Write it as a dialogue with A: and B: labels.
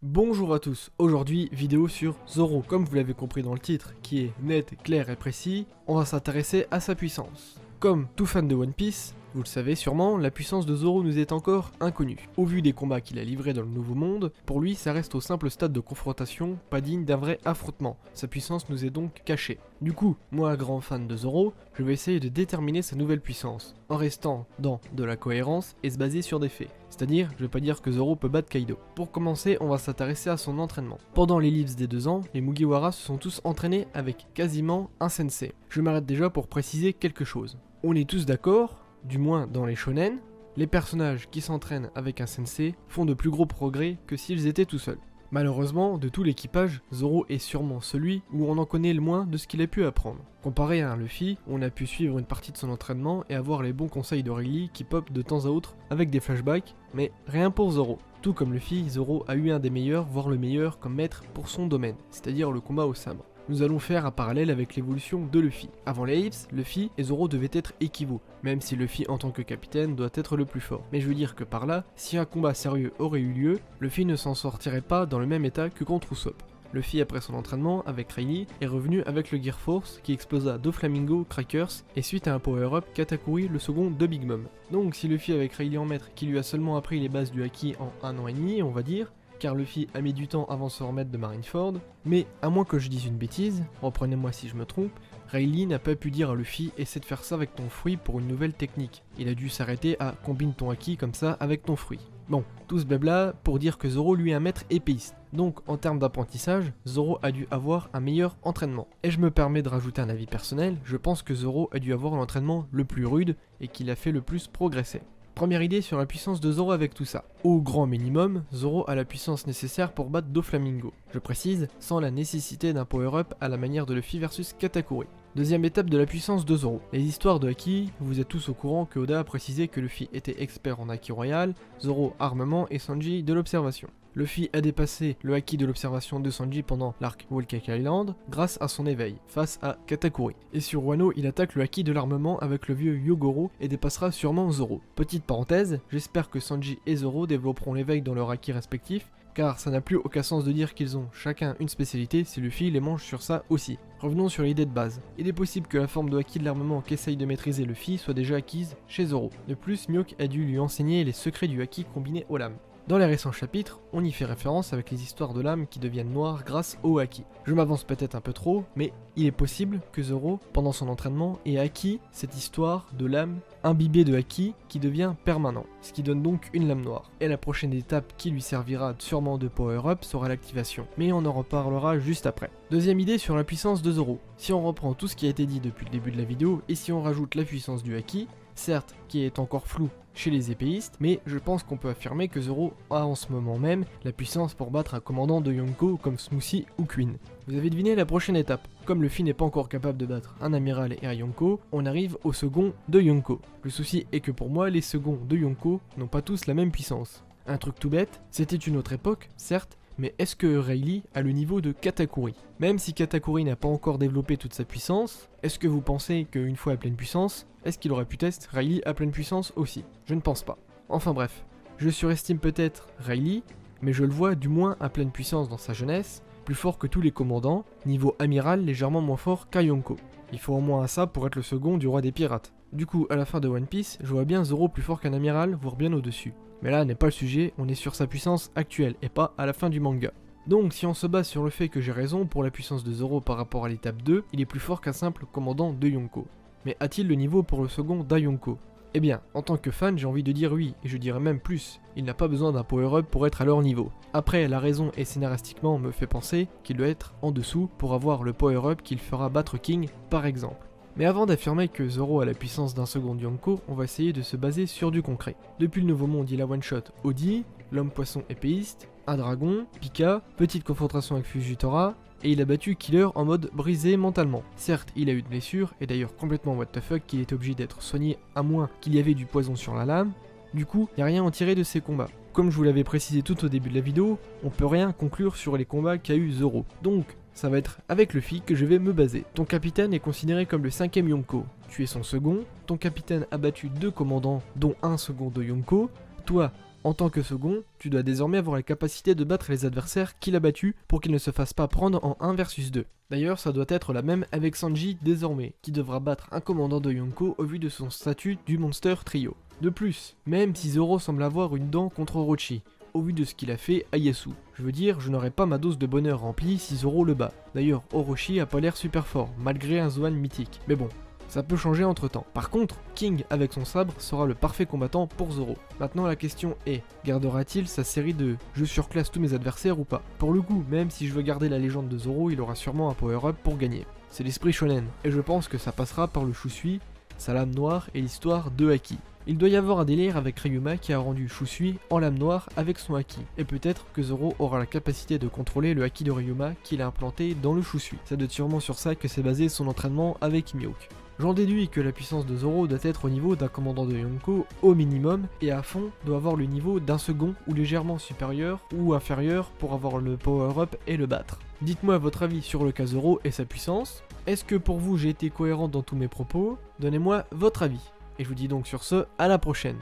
A: Bonjour à tous, aujourd'hui vidéo sur Zoro, comme vous l'avez compris dans le titre, qui est net, clair et précis, on va s'intéresser à sa puissance. Comme tout fan de One Piece, vous le savez sûrement, la puissance de Zoro nous est encore inconnue. Au vu des combats qu'il a livrés dans le Nouveau Monde, pour lui ça reste au simple stade de confrontation, pas digne d'un vrai affrontement. Sa puissance nous est donc cachée. Du coup, moi grand fan de Zoro, je vais essayer de déterminer sa nouvelle puissance, en restant dans de la cohérence et se baser sur des faits. C'est-à-dire, je vais pas dire que Zoro peut battre Kaido. Pour commencer, on va s'intéresser à son entraînement. Pendant l'ellipse des 2 ans, les Mugiwara se sont tous entraînés avec quasiment un sensei. Je m'arrête déjà pour préciser quelque chose. On est tous d'accord, du moins dans les shonen, les personnages qui s'entraînent avec un sensei font de plus gros progrès que s'ils étaient tout seuls. Malheureusement, de tout l'équipage, Zoro est sûrement celui où on en connaît le moins de ce qu'il a pu apprendre. Comparé à un Luffy, on a pu suivre une partie de son entraînement et avoir les bons conseils de Rayleigh qui pop de temps à autre avec des flashbacks, mais rien pour Zoro. Tout comme Luffy, Zoro a eu un des meilleurs, voire le meilleur comme maître pour son domaine, c'est-à-dire le combat au sabre. Nous allons faire un parallèle avec l'évolution de Luffy. Avant les Apes, Luffy et Zoro devaient être équivaux, même si Luffy en tant que capitaine doit être le plus fort. Mais je veux dire que par là, si un combat sérieux aurait eu lieu, Luffy ne s'en sortirait pas dans le même état que contre Usopp. Luffy après son entraînement avec Rayleigh est revenu avec le Gear Force qui explosa Doflamingo, Crackers et suite à un power-up Katakuri le second de Big Mom. Donc si Luffy avec Rayleigh en maître qui lui a seulement appris les bases du Haki en 1 an et demi on va dire, car Luffy a mis du temps avant de se remettre de Marineford, mais à moins que je dise une bêtise, reprenez-moi si je me trompe, Rayleigh n'a pas pu dire à Luffy « essaie de faire ça avec ton fruit pour une nouvelle technique ». Il a dû s'arrêter à « combine ton Haki comme ça avec ton fruit ». Bon, tout ce blabla pour dire que Zoro lui est un maître épéiste. Donc en termes d'apprentissage, Zoro a dû avoir un meilleur entraînement. Et je me permets de rajouter un avis personnel, je pense que Zoro a dû avoir l'entraînement le plus rude et qu'il a fait le plus progresser. Première idée sur la puissance de Zoro avec tout ça. Au grand minimum, Zoro a la puissance nécessaire pour battre Doflamingo. Je précise, sans la nécessité d'un power-up à la manière de Luffy versus Katakuri. Deuxième étape de la puissance de Zoro. Les histoires de Haki, vous êtes tous au courant que Oda a précisé que Luffy était expert en Haki royal, Zoro armement et Sanji de l'observation. Luffy a dépassé le Haki de l'observation de Sanji pendant l'arc Whole Cake Island grâce à son éveil face à Katakuri. Et sur Wano, il attaque le Haki de l'armement avec le vieux Yogoro et dépassera sûrement Zoro. Petite parenthèse, j'espère que Sanji et Zoro développeront l'éveil dans leur Haki respectif, car ça n'a plus aucun sens de dire qu'ils ont chacun une spécialité si Luffy les mange sur ça aussi. Revenons sur l'idée de base. Il est possible que la forme de Haki de l'armement qu'essaye de maîtriser Luffy soit déjà acquise chez Zoro. De plus, Mihawk a dû lui enseigner les secrets du Haki combiné aux lames. Dans les récents chapitres, on y fait référence avec les histoires de lames qui deviennent noires grâce au Haki. Je m'avance peut-être un peu trop, mais il est possible que Zoro, pendant son entraînement, ait acquis cette histoire de lame imbibée de Haki qui devient permanent, ce qui donne donc une lame noire. Et la prochaine étape qui lui servira sûrement de power-up sera l'activation, mais on en reparlera juste après. Deuxième idée sur la puissance de Zoro. Si on reprend tout ce qui a été dit depuis le début de la vidéo, et si on rajoute la puissance du Haki, certes qui est encore floue chez les épéistes, mais je pense qu'on peut affirmer que Zoro a en ce moment même la puissance pour battre un commandant de Yonko comme Smoothie ou Queen. Vous avez deviné la prochaine étape. Comme Luffy n'est pas encore capable de battre un amiral et un Yonko, on arrive au second de Yonko. Le souci est que pour moi, les seconds de Yonko n'ont pas tous la même puissance. Un truc tout bête, c'était une autre époque, certes, mais est-ce que Rayleigh a le niveau de Katakuri? Même si Katakuri n'a pas encore développé toute sa puissance, est-ce que vous pensez qu'une fois à pleine puissance, est-ce qu'il aurait pu tester Rayleigh à pleine puissance aussi? Je ne pense pas. Enfin bref, je surestime peut-être Rayleigh, mais je le vois du moins à pleine puissance dans sa jeunesse, plus fort que tous les commandants, niveau amiral légèrement moins fort qu'un Yonko. Il faut au moins un ça pour être le second du roi des pirates. Du coup, à la fin de One Piece, je vois bien Zoro plus fort qu'un amiral, voire bien au-dessus. Mais là n'est pas le sujet, on est sur sa puissance actuelle et pas à la fin du manga. Donc si on se base sur le fait que j'ai raison pour la puissance de Zoro par rapport à l'étape 2, il est plus fort qu'un simple commandant de Yonko. Mais a-t-il le niveau pour le second d'Ayonko? Eh bien, en tant que fan, j'ai envie de dire oui, et je dirais même plus, il n'a pas besoin d'un power-up pour être à leur niveau. Après, la raison et scénaristiquement me fait penser qu'il doit être en dessous pour avoir le power-up qu'il fera battre King, par exemple. Mais avant d'affirmer que Zoro a la puissance d'un second Yonko, on va essayer de se baser sur du concret. Depuis le Nouveau Monde, il a one-shot Odi, l'homme poisson épéiste, un dragon, Pika, petite confrontation avec Fujitora, et il a battu Killer en mode brisé mentalement. Certes, il a eu une blessure, et d'ailleurs complètement what the fuck qu'il était obligé d'être soigné à moins qu'il y avait du poison sur la lame. Du coup, y a rien à en tirer de ces combats. Comme je vous l'avais précisé tout au début de la vidéo, on peut rien conclure sur les combats qu'a eu Zoro. Donc, ça va être avec Luffy que je vais me baser. Ton capitaine est considéré comme le 5ème Yonko. Tu es son second, ton capitaine a battu 2 commandants, dont un second de Yonko. Toi, en tant que second, tu dois désormais avoir la capacité de battre les adversaires qu'il a battus pour qu'ils ne se fassent pas prendre en 1 versus 2. D'ailleurs, ça doit être la même avec Sanji désormais, qui devra battre un commandant de Yonko au vu de son statut du Monster Trio. De plus, même si Zoro semble avoir une dent contre Orochi, au vu de ce qu'il a fait à Yasu. Je veux dire, je n'aurais pas ma dose de bonheur remplie si Zoro le bat. D'ailleurs, Orochi a pas l'air super fort, malgré un Zoan mythique. Mais bon, ça peut changer entre temps. Par contre, King avec son sabre sera le parfait combattant pour Zoro. Maintenant la question est, gardera-t-il sa série de « je surclasse tous mes adversaires » ou pas? Pour le coup, même si je veux garder la légende de Zoro, il aura sûrement un power-up pour gagner. C'est l'esprit shonen, et je pense que ça passera par le Shusui, sa lame noire et l'histoire de Haki. Il doit y avoir un délire avec Ryuma qui a rendu Shusui en lame noire avec son Haki, et peut-être que Zoro aura la capacité de contrôler le Haki de Ryuma qu'il a implanté dans le Shusui. Ça doit être sûrement sur ça que s'est basé son entraînement avec Mihawk. J'en déduis que la puissance de Zoro doit être au niveau d'un commandant de Yonko au minimum, et à fond doit avoir le niveau d'un second ou légèrement supérieur ou inférieur pour avoir le power-up et le battre. Dites-moi votre avis sur le cas Zoro et sa puissance. Est-ce que pour vous j'ai été cohérent dans tous mes propos? Donnez-moi votre avis. Et je vous dis donc sur ce, à la prochaine.